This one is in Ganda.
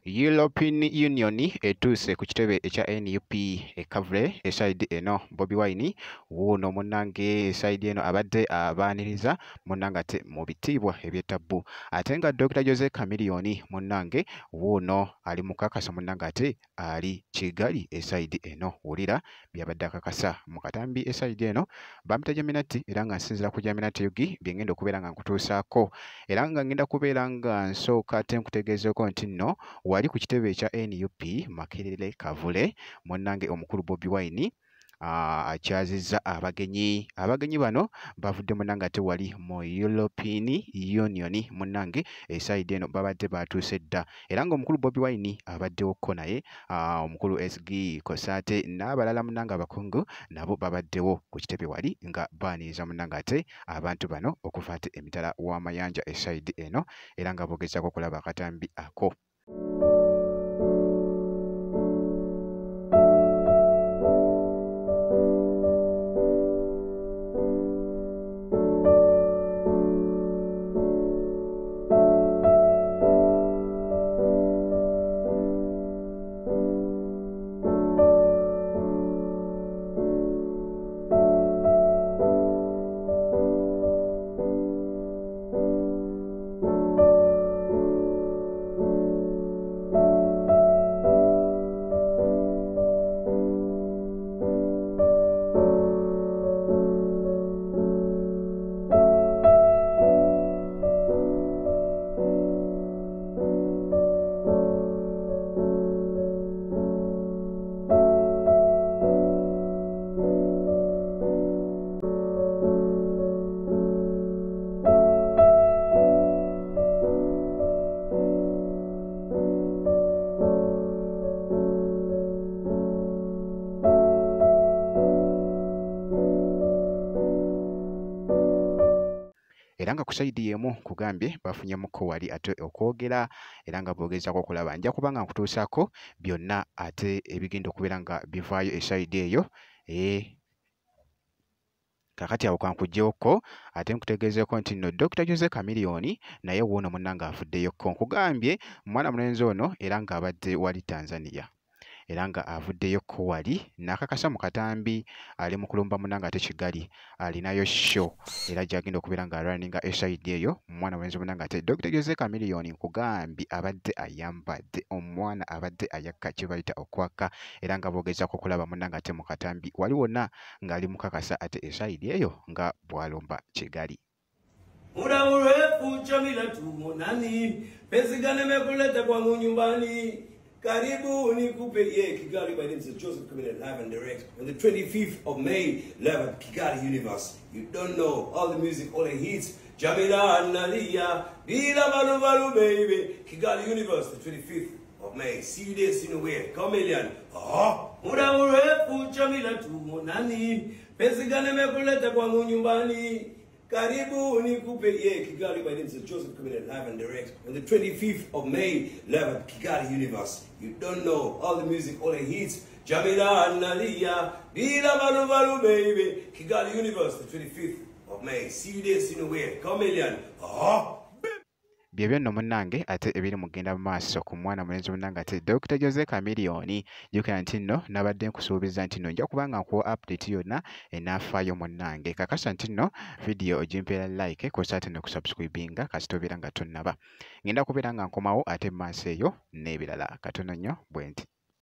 European Union etuuse ku kitebe ekya NUP ekavule eside eno Bobi Wine wuuno munnange eside eno abadde abaaniriza munnange ate mu bitiibwa eby'ettabbu ate nga Dr. Jose Chameleone munnange wuuno ali mukakasa munnange ate ali Kigali eside eno wulira byabadde akakasa mu katambi eside eno bampita Jaminati era nga nsinzira ku Jaminati Yugi bye ngenda okubeera nga nkutuusaako era nga ngenda kubeera nga nsooka ate nkutegeezeeko nti nno wali ku kitebe ekya NUP Makerere Kavule munnange omukulu Bobi Wine akyazizza abagenyi bano bavudde munnange ate wali mu European Union munnange eside eno babadde batuuse dda era nga omukulu Bobi Wine abaddewokko naye omukulu SG Kosate n'abalala munnange abakungu nabo babaddewo ku kitebe wali nga baaniriza munnange ate abantu bano okuva ate emitala w'amayanja eside eno era nga bogezaako okulaba akatambi ako. Era nga ku sayidi y'emu kugambye bafunyemukko wali ate okwogera era nga boogezaako okulaba nja kuba nga nkutuusaako byonna ate ebigenda okubeera nga bivaayo esayidi eyo kakati awo kankuggyewokko ate nkutegeezeeko nti nno Dr. Jose Chameleone naye wuuno munnange avuddeyokko nkugambye mwana mulenzi ono era nga abadde wali Tanzania era nga avuddeyokko wali n'akakasa mu katambi ali mu kulumba munnange ate Kigali alinayo show era gy'agenda okubeera nga runninga esayidi eyo mwana mulenzi munnange ate Dr. Jose Chameleone nkugambye abadde ayambadde omwana abadde ayakka kye bayita okwaka era nga boogezaako okulaba munnange ate mu katambi wali wonna ng'ali mukakasa ate esayidi eyo nga bw'alumba Kigali. Muda mrefu Jamila tumonani pezigane mekuleta kwangu nyumbani karibu nikupe Kigali. My name is Joseph coming in live and direct on the 25th of May live at Kigali Universe. You don't know all the music, all the hits. Jamila Nalia Bila Balu Balu baby Kigali Universe the 25th of May. See you there, see you nowhere. Chameleone. Muda mrefu Jamila tumonani pezigane mekuleta kwangu nyumbani karibu nikupe Kigali. My name is Joseph coming in live and direct on the 25th of May live at Kigali Universe. You don't know all the music, all the hits. Jamila Nalia Bila Balu Balu baby Kigali Universe the 25th of May. See you there, see you nowhere. Chameleone. Byebyo nno munnange ate ebiri mugenda mu maaso ku mwana mulenzi munnange ate Dr. Jose Chameleone jjukira nti nno nabadde nkusuubiza nti nno nja kuba nga nkuwa update yonna enaafaayo munnange kakasa nti nno vidiyo ogimpeera like kosa ate ne kusubscribinga kasita obeera nga tonnaba ngenda kubeera nga nkomawo ate mu maaso eyo n'ebirala katono nnyo bwe nti